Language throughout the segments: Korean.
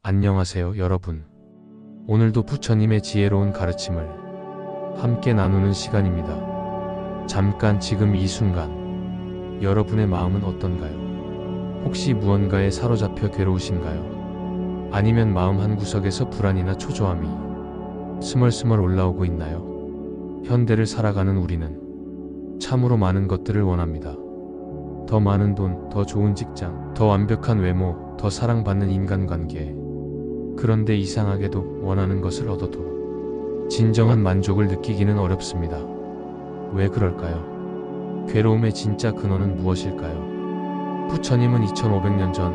안녕하세요, 여러분. 오늘도 부처님의 지혜로운 가르침을 함께 나누는 시간입니다. 잠깐 지금 이 순간, 여러분의 마음은 어떤가요? 혹시 무언가에 사로잡혀 괴로우신가요? 아니면 마음 한구석에서 불안이나 초조함이 스멀스멀 올라오고 있나요? 현대를 살아가는 우리는 참으로 많은 것들을 원합니다. 더 많은 돈, 더 좋은 직장, 더 완벽한 외모, 더 사랑받는 인간관계. 그런데 이상하게도 원하는 것을 얻어도 진정한 만족을 느끼기는 어렵습니다. 왜 그럴까요? 괴로움의 진짜 근원은 무엇일까요? 부처님은 2500년 전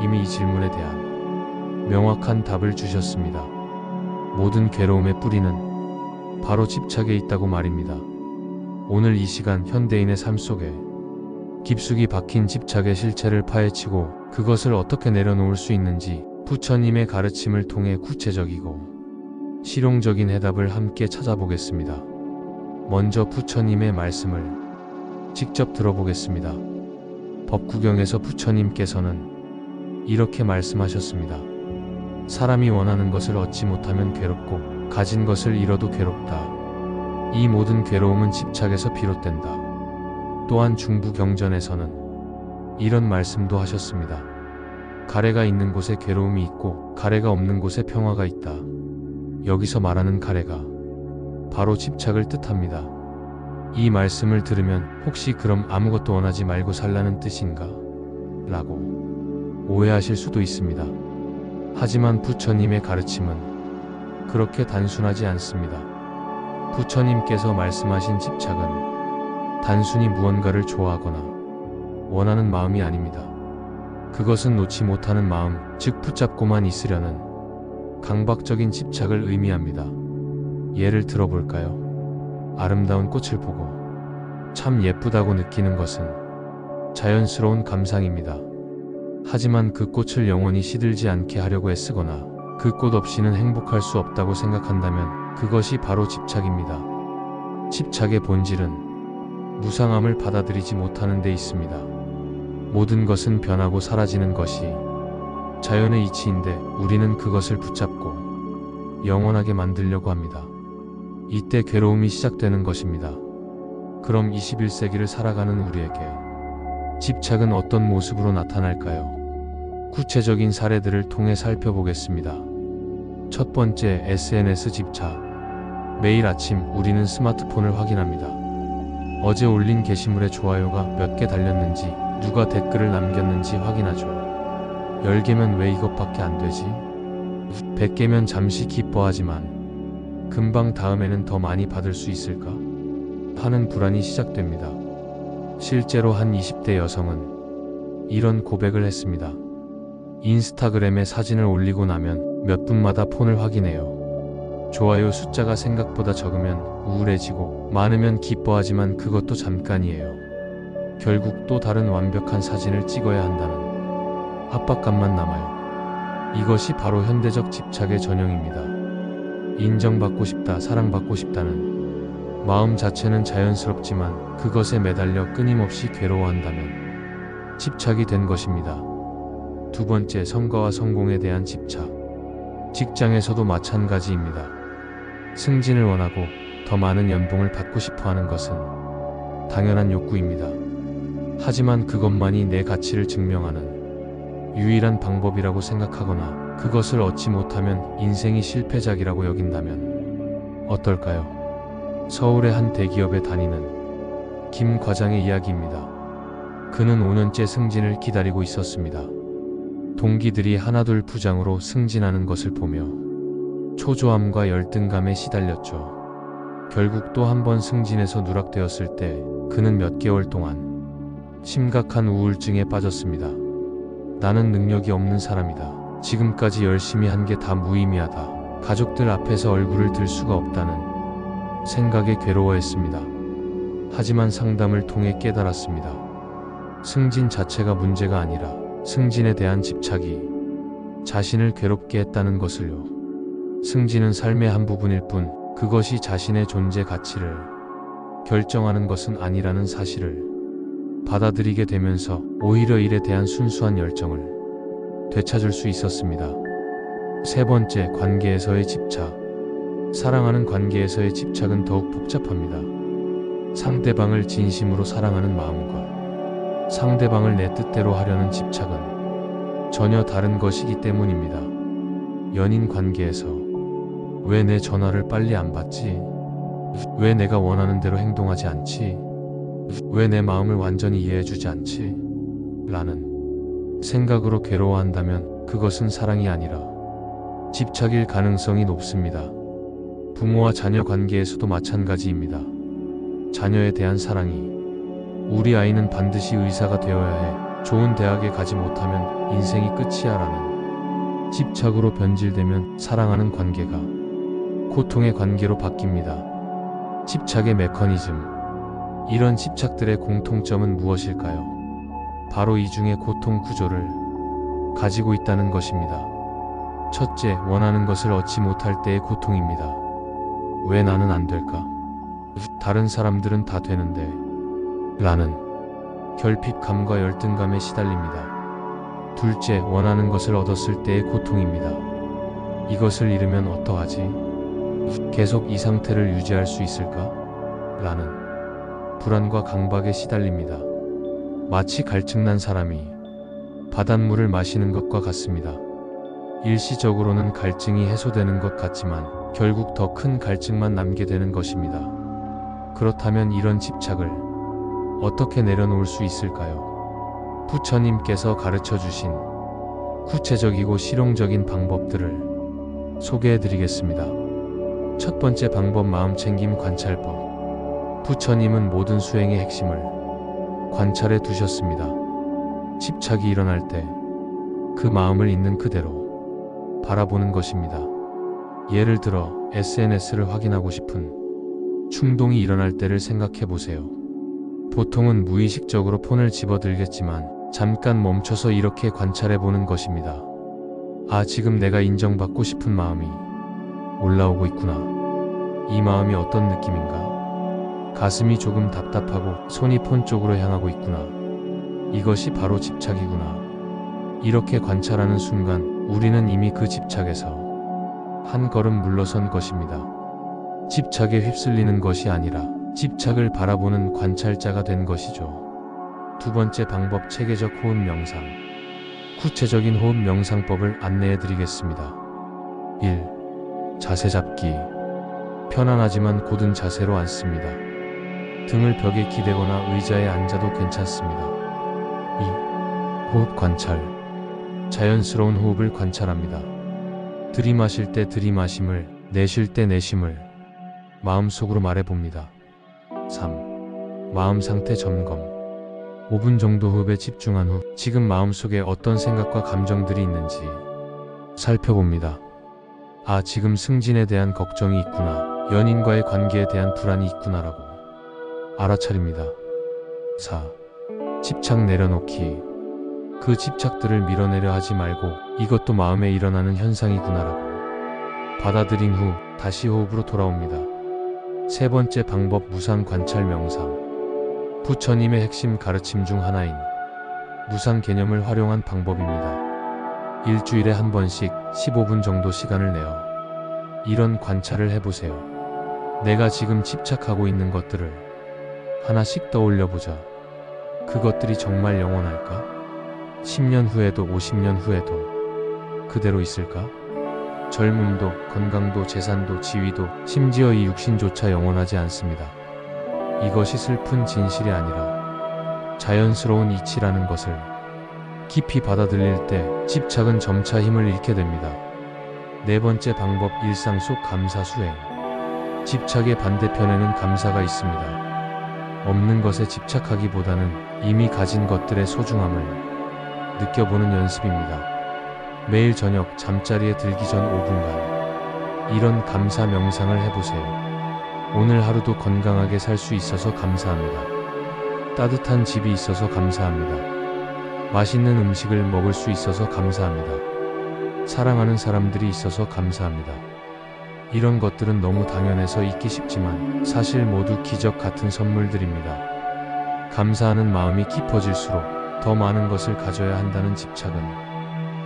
이미 이 질문에 대한 명확한 답을 주셨습니다. 모든 괴로움의 뿌리는 바로 집착에 있다고 말입니다. 오늘 이 시간 현대인의 삶 속에 깊숙이 박힌 집착의 실체를 파헤치고 그것을 어떻게 내려놓을 수 있는지 부처님의 가르침을 통해 구체적이고 실용적인 해답을 함께 찾아보겠습니다. 먼저 부처님의 말씀을 직접 들어보겠습니다. 법구경에서 부처님께서는 이렇게 말씀하셨습니다. 사람이 원하는 것을 얻지 못하면 괴롭고 가진 것을 잃어도 괴롭다. 이 모든 괴로움은 집착에서 비롯된다. 또한 중부경전에서는 이런 말씀도 하셨습니다. 가래가 있는 곳에 괴로움이 있고 가래가 없는 곳에 평화가 있다. 여기서 말하는 가래가 바로 집착을 뜻합니다. 이 말씀을 들으면 혹시 그럼 아무것도 원하지 말고 살라는 뜻인가? 라고 오해하실 수도 있습니다. 하지만 부처님의 가르침은 그렇게 단순하지 않습니다. 부처님께서 말씀하신 집착은 단순히 무언가를 좋아하거나 원하는 마음이 아닙니다. 그것은 놓지 못하는 마음, 즉 붙잡고만 있으려는 강박적인 집착을 의미합니다. 예를 들어볼까요? 아름다운 꽃을 보고 참 예쁘다고 느끼는 것은 자연스러운 감상입니다. 하지만 그 꽃을 영원히 시들지 않게 하려고 애쓰거나 그 꽃 없이는 행복할 수 없다고 생각한다면 그것이 바로 집착입니다. 집착의 본질은 무상함을 받아들이지 못하는 데 있습니다. 모든 것은 변하고 사라지는 것이 자연의 이치인데 우리는 그것을 붙잡고 영원하게 만들려고 합니다. 이때 괴로움이 시작되는 것입니다. 그럼 21세기를 살아가는 우리에게 집착은 어떤 모습으로 나타날까요? 구체적인 사례들을 통해 살펴보겠습니다. 첫 번째, SNS 집착. 매일 아침 우리는 스마트폰을 확인합니다. 어제 올린 게시물의 좋아요가 몇 개 달렸는지, 누가 댓글을 남겼는지 확인하죠. 10개면 왜 이것밖에 안 되지? 100개면 잠시 기뻐하지만 금방 다음에는 더 많이 받을 수 있을까? 하는 불안이 시작됩니다. 실제로 한 20대 여성은 이런 고백을 했습니다. 인스타그램에 사진을 올리고 나면 몇 분마다 폰을 확인해요. 좋아요 숫자가 생각보다 적으면 우울해지고 많으면 기뻐하지만 그것도 잠깐이에요. 결국 또 다른 완벽한 사진을 찍어야 한다는 압박감만 남아요. 이것이 바로 현대적 집착의 전형입니다. 인정받고 싶다, 사랑받고 싶다는 마음 자체는 자연스럽지만 그것에 매달려 끊임없이 괴로워한다면 집착이 된 것입니다. 두 번째, 성과와 성공에 대한 집착. 직장에서도 마찬가지입니다. 승진을 원하고 더 많은 연봉을 받고 싶어 하는 것은 당연한 욕구입니다. 하지만 그것만이 내 가치를 증명하는 유일한 방법이라고 생각하거나 그것을 얻지 못하면 인생이 실패작이라고 여긴다면 어떨까요? 서울의 한 대기업에 다니는 김 과장의 이야기입니다. 그는 5년째 승진을 기다리고 있었습니다. 동기들이 하나둘 부장으로 승진하는 것을 보며 초조함과 열등감에 시달렸죠. 결국 또 한 번 승진해서 누락되었을 때 그는 몇 개월 동안 심각한 우울증에 빠졌습니다. 나는 능력이 없는 사람이다. 지금까지 열심히 한 게 다 무의미하다. 가족들 앞에서 얼굴을 들 수가 없다는 생각에 괴로워했습니다. 하지만 상담을 통해 깨달았습니다. 승진 자체가 문제가 아니라 승진에 대한 집착이 자신을 괴롭게 했다는 것을요. 승진은 삶의 한 부분일 뿐 그것이 자신의 존재 가치를 결정하는 것은 아니라는 사실을 받아들이게 되면서 오히려 일에 대한 순수한 열정을 되찾을 수 있었습니다. 세 번째, 관계에서의 집착. 사랑하는 관계에서의 집착은 더욱 복잡합니다. 상대방을 진심으로 사랑하는 마음과 상대방을 내 뜻대로 하려는 집착은 전혀 다른 것이기 때문입니다. 연인 관계에서 왜 내 전화를 빨리 안 받지? 왜 내가 원하는 대로 행동하지 않지? 왜 내 마음을 완전히 이해해주지 않지? 라는 생각으로 괴로워한다면 그것은 사랑이 아니라 집착일 가능성이 높습니다. 부모와 자녀 관계에서도 마찬가지입니다. 자녀에 대한 사랑이 우리 아이는 반드시 의사가 되어야 해. 좋은 대학에 가지 못하면 인생이 끝이야 라는 집착으로 변질되면 사랑하는 관계가 고통의 관계로 바뀝니다. 집착의 메커니즘. 이런 집착들의 공통점은 무엇일까요? 바로 이중의 고통 구조를 가지고 있다는 것입니다. 첫째, 원하는 것을 얻지 못할 때의 고통입니다. 왜 나는 안 될까? 다른 사람들은 다 되는데 라는 결핍감과 열등감에 시달립니다. 둘째, 원하는 것을 얻었을 때의 고통입니다. 이것을 잃으면 어떠하지? 계속 이 상태를 유지할 수 있을까? 라는 불안과 강박에 시달립니다. 마치 갈증난 사람이 바닷물을 마시는 것과 같습니다. 일시적으로는 갈증이 해소되는 것 같지만 결국 더 큰 갈증만 남게 되는 것입니다. 그렇다면 이런 집착을 어떻게 내려놓을 수 있을까요? 부처님께서 가르쳐 주신 구체적이고 실용적인 방법들을 소개해 드리겠습니다. 첫 번째 방법, 마음챙김 관찰법. 부처님은 모든 수행의 핵심을 관찰해 두셨습니다. 집착이 일어날 때 그 마음을 있는 그대로 바라보는 것입니다. 예를 들어 SNS를 확인하고 싶은 충동이 일어날 때를 생각해 보세요. 보통은 무의식적으로 폰을 집어들겠지만 잠깐 멈춰서 이렇게 관찰해 보는 것입니다. 아, 지금 내가 인정받고 싶은 마음이 올라오고 있구나. 이 마음이 어떤 느낌인가? 가슴이 조금 답답하고 손이 폰 쪽으로 향하고 있구나. 이것이 바로 집착이구나. 이렇게 관찰하는 순간 우리는 이미 그 집착에서 한 걸음 물러선 것입니다. 집착에 휩쓸리는 것이 아니라 집착을 바라보는 관찰자가 된 것이죠. 두 번째 방법, 체계적 호흡 명상. 구체적인 호흡 명상법을 안내해 드리겠습니다. 1. 자세 잡기. 편안하지만 곧은 자세로 앉습니다. 등을 벽에 기대거나 의자에 앉아도 괜찮습니다. 2. 호흡 관찰. 자연스러운 호흡을 관찰합니다. 들이마실 때 들이마심을, 내쉴 때 내심을 마음속으로 말해봅니다. 3. 마음 상태 점검. 5분 정도 호흡에 집중한 후 지금 마음속에 어떤 생각과 감정들이 있는지 살펴봅니다. 아, 지금 승진에 대한 걱정이 있구나. 연인과의 관계에 대한 불안이 있구나라고 알아차립니다. 4. 집착 내려놓기. 그 집착들을 밀어내려 하지 말고 이것도 마음에 일어나는 현상이구나라고 받아들인 후 다시 호흡으로 돌아옵니다. 세 번째 방법, 무상 관찰 명상. 부처님의 핵심 가르침 중 하나인 무상 개념을 활용한 방법입니다. 일주일에 한 번씩 15분 정도 시간을 내어 이런 관찰을 해보세요. 내가 지금 집착하고 있는 것들을 하나씩 떠올려 보자. 그것들이 정말 영원할까? 10년 후에도 50년 후에도 그대로 있을까? 젊음도 건강도 재산도 지위도 심지어 이 육신조차 영원하지 않습니다. 이것이 슬픈 진실이 아니라 자연스러운 이치라는 것을 깊이 받아들일 때 집착은 점차 힘을 잃게 됩니다. 네 번째 방법, 일상 속 감사 수행. 집착의 반대편에는 감사가 있습니다. 없는 것에 집착하기보다는 이미 가진 것들의 소중함을 느껴보는 연습입니다. 매일 저녁 잠자리에 들기 전 5분간 이런 감사 명상을 해보세요. 오늘 하루도 건강하게 살 수 있어서 감사합니다. 따뜻한 집이 있어서 감사합니다. 맛있는 음식을 먹을 수 있어서 감사합니다. 사랑하는 사람들이 있어서 감사합니다. 이런 것들은 너무 당연해서 잊기 쉽지만 사실 모두 기적 같은 선물들입니다. 감사하는 마음이 깊어질수록 더 많은 것을 가져야 한다는 집착은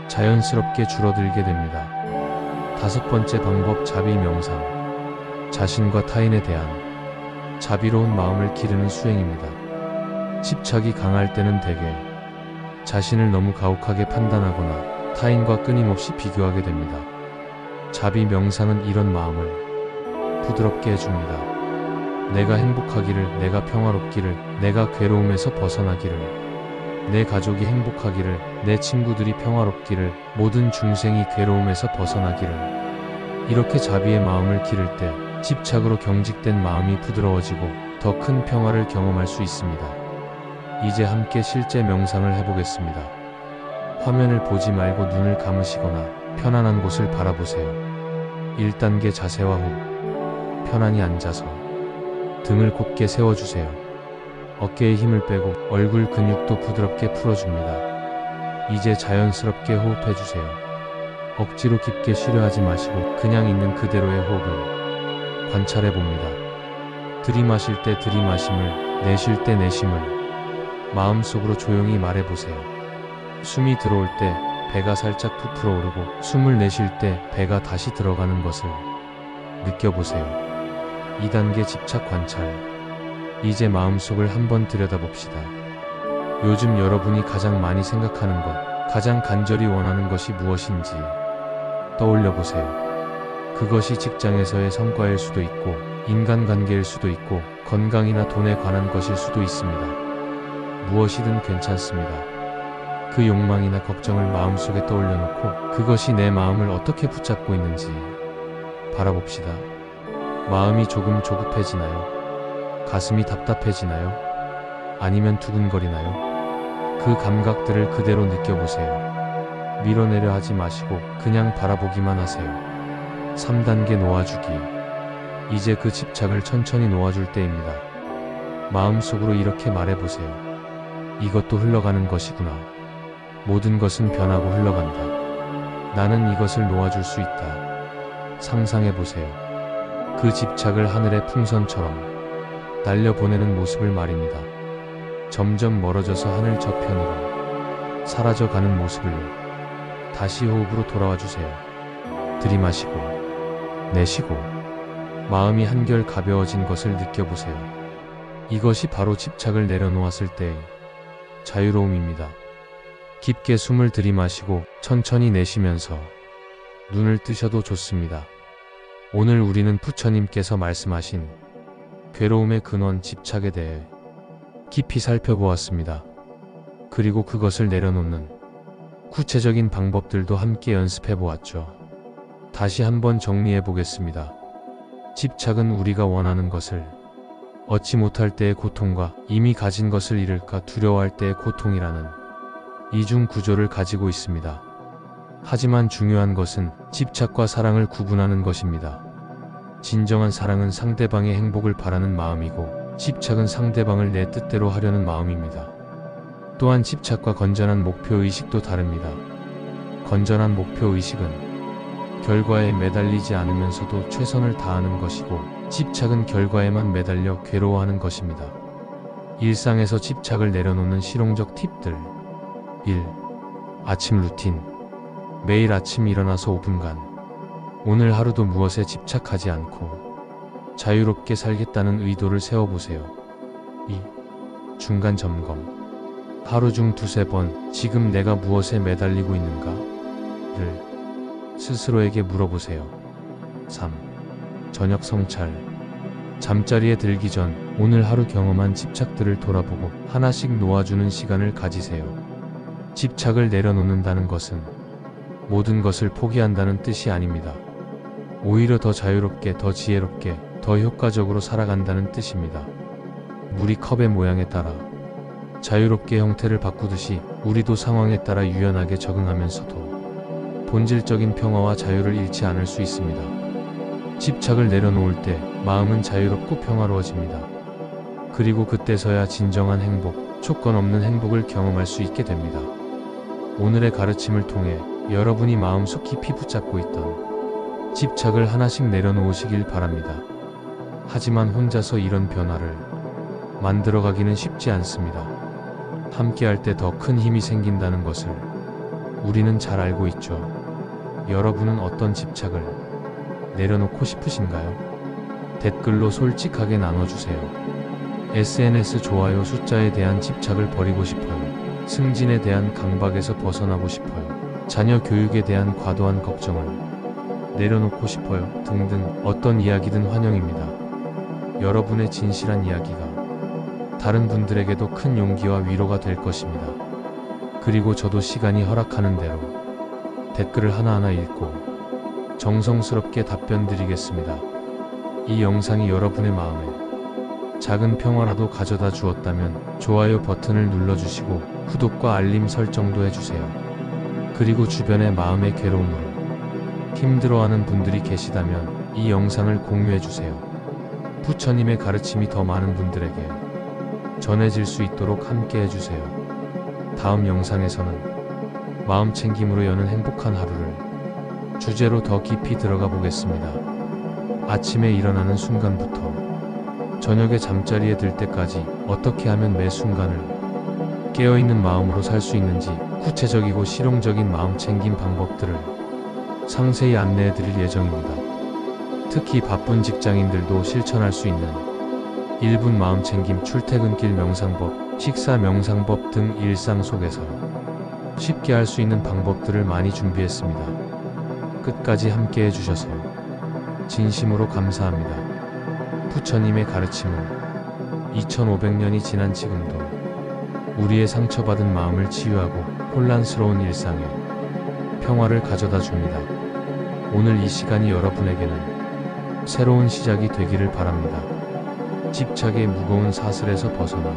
자연스럽게 줄어들게 됩니다. 5번째 방법, 자비 명상. 자신과 타인에 대한 자비로운 마음을 기르는 수행입니다. 집착이 강할 때는 대개 자신을 너무 가혹하게 판단하거나 타인과 끊임없이 비교하게 됩니다. 자비 명상은 이런 마음을 부드럽게 해줍니다. 내가 행복하기를, 내가 평화롭기를, 내가 괴로움에서 벗어나기를, 내 가족이 행복하기를, 내 친구들이 평화롭기를, 모든 중생이 괴로움에서 벗어나기를. 이렇게 자비의 마음을 기를 때 집착으로 경직된 마음이 부드러워지고 더 큰 평화를 경험할 수 있습니다. 이제 함께 실제 명상을 해보겠습니다. 화면을 보지 말고 눈을 감으시거나 편안한 곳을 바라보세요. 1단계 자세와 호흡. 편안히 앉아서 등을 곧게 세워주세요. 어깨에 힘을 빼고 얼굴 근육도 부드럽게 풀어줍니다. 이제 자연스럽게 호흡해주세요. 억지로 깊게 쉬려 하지 마시고 그냥 있는 그대로의 호흡을 관찰해봅니다. 들이마실 때 들이마심을, 내쉴 때 내쉼을 마음속으로 조용히 말해보세요. 숨이 들어올 때 배가 살짝 부풀어 오르고 숨을 내쉴 때 배가 다시 들어가는 것을 느껴보세요. 2단계 집착 관찰. 이제 마음속을 한번 들여다봅시다. 요즘 여러분이 가장 많이 생각하는 것, 가장 간절히 원하는 것이 무엇인지 떠올려보세요. 그것이 직장에서의 성과일 수도 있고, 인간관계일 수도 있고, 건강이나 돈에 관한 것일 수도 있습니다. 무엇이든 괜찮습니다. 그 욕망이나 걱정을 마음속에 떠올려놓고 그것이 내 마음을 어떻게 붙잡고 있는지 바라봅시다. 마음이 조금 조급해지나요? 가슴이 답답해지나요? 아니면 두근거리나요? 그 감각들을 그대로 느껴보세요. 밀어내려 하지 마시고 그냥 바라보기만 하세요. 3단계 놓아주기. 이제 그 집착을 천천히 놓아줄 때입니다. 마음속으로 이렇게 말해보세요. 이것도 흘러가는 것이구나. 모든 것은 변하고 흘러간다. 나는 이것을 놓아줄 수 있다. 상상해보세요. 그 집착을 하늘의 풍선처럼 날려보내는 모습을 말입니다. 점점 멀어져서 하늘 저편으로 사라져가는 모습을요. 다시 호흡으로 돌아와 주세요. 들이마시고 내쉬고 마음이 한결 가벼워진 것을 느껴보세요. 이것이 바로 집착을 내려놓았을 때의 자유로움입니다. 깊게 숨을 들이마시고 천천히 내쉬면서 눈을 뜨셔도 좋습니다. 오늘 우리는 부처님께서 말씀하신 괴로움의 근원 집착에 대해 깊이 살펴보았습니다. 그리고 그것을 내려놓는 구체적인 방법들도 함께 연습해 보았죠. 다시 한번 정리해 보겠습니다. 집착은 우리가 원하는 것을 얻지 못할 때의 고통과 이미 가진 것을 잃을까 두려워할 때의 고통이라는 이중 구조를 가지고 있습니다. 하지만 중요한 것은 집착과 사랑을 구분하는 것입니다. 진정한 사랑은 상대방의 행복을 바라는 마음이고 집착은 상대방을 내 뜻대로 하려는 마음입니다. 또한 집착과 건전한 목표의식도 다릅니다. 건전한 목표의식은 결과에 매달리지 않으면서도 최선을 다하는 것이고 집착은 결과에만 매달려 괴로워하는 것입니다. 일상에서 집착을 내려놓는 실용적 팁들. 1. 아침 루틴. 매일 아침 일어나서 5분간 오늘 하루도 무엇에 집착하지 않고 자유롭게 살겠다는 의도를 세워보세요. 2. 중간 점검. 하루 중 2~3번 지금 내가 무엇에 매달리고 있는가?를 스스로에게 물어보세요. 3. 저녁 성찰. 잠자리에 들기 전 오늘 하루 경험한 집착들을 돌아보고 하나씩 놓아주는 시간을 가지세요. 집착을 내려놓는다는 것은 모든 것을 포기한다는 뜻이 아닙니다. 오히려 더 자유롭게, 더 지혜롭게, 더 효과적으로 살아간다는 뜻입니다. 물이 컵의 모양에 따라 자유롭게 형태를 바꾸듯이 우리도 상황에 따라 유연하게 적응하면서도 본질적인 평화와 자유를 잃지 않을 수 있습니다. 집착을 내려놓을 때 마음은 자유롭고 평화로워집니다. 그리고 그때서야 진정한 행복, 조건 없는 행복을 경험할 수 있게 됩니다. 오늘의 가르침을 통해 여러분이 마음속 깊이 붙잡고 있던 집착을 하나씩 내려놓으시길 바랍니다. 하지만 혼자서 이런 변화를 만들어가기는 쉽지 않습니다. 함께할 때 더 큰 힘이 생긴다는 것을 우리는 잘 알고 있죠. 여러분은 어떤 집착을 내려놓고 싶으신가요? 댓글로 솔직하게 나눠주세요. SNS 좋아요 숫자에 대한 집착을 버리고 싶어요. 승진에 대한 강박에서 벗어나고 싶어요. 자녀 교육에 대한 과도한 걱정을 내려놓고 싶어요. 등등 어떤 이야기든 환영입니다. 여러분의 진실한 이야기가 다른 분들에게도 큰 용기와 위로가 될 것입니다. 그리고 저도 시간이 허락하는 대로 댓글을 하나하나 읽고 정성스럽게 답변 드리겠습니다. 이 영상이 여러분의 마음에 작은 평화라도 가져다 주었다면 좋아요 버튼을 눌러주시고 구독과 알림 설정도 해주세요. 그리고 주변에 마음의 괴로움으로 힘들어하는 분들이 계시다면 이 영상을 공유해주세요. 부처님의 가르침이 더 많은 분들에게 전해질 수 있도록 함께 해주세요. 다음 영상에서는 마음 챙김으로 여는 행복한 하루를 주제로 더 깊이 들어가 보겠습니다. 아침에 일어나는 순간부터 저녁에 잠자리에 들 때까지 어떻게 하면 매 순간을 깨어있는 마음으로 살 수 있는지 구체적이고 실용적인 마음 챙김 방법들을 상세히 안내해 드릴 예정입니다. 특히 바쁜 직장인들도 실천할 수 있는 1분 마음 챙김, 출퇴근길 명상법, 식사 명상법 등 일상 속에서 쉽게 할 수 있는 방법들을 많이 준비했습니다. 끝까지 함께 해주셔서 진심으로 감사합니다. 부처님의 가르침은 2500년이 지난 지금도 우리의 상처받은 마음을 치유하고 혼란스러운 일상에 평화를 가져다 줍니다. 오늘 이 시간이 여러분에게는 새로운 시작이 되기를 바랍니다. 집착의 무거운 사슬에서 벗어나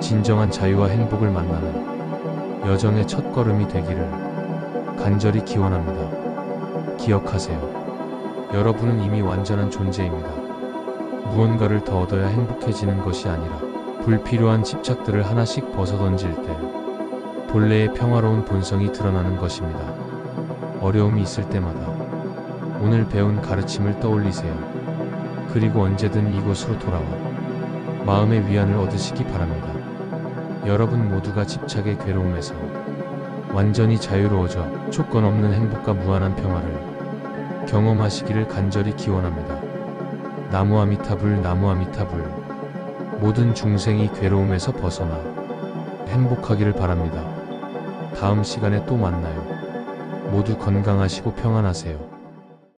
진정한 자유와 행복을 만나는 여정의 첫걸음이 되기를 간절히 기원합니다. 기억하세요. 여러분은 이미 완전한 존재입니다. 무언가를 더 얻어야 행복해지는 것이 아니라 불필요한 집착들을 하나씩 벗어던질 때 본래의 평화로운 본성이 드러나는 것입니다. 어려움이 있을 때마다 오늘 배운 가르침을 떠올리세요. 그리고 언제든 이곳으로 돌아와 마음의 위안을 얻으시기 바랍니다. 여러분 모두가 집착의 괴로움에서 완전히 자유로워져 조건 없는 행복과 무한한 평화를 경험하시기를 간절히 기원합니다. 나무 아미타불, 나무 아미타불. 모든 중생이 괴로움에서 벗어나 행복하기를 바랍니다. 다음 시간에 또 만나요. 모두 건강하시고 평안하세요.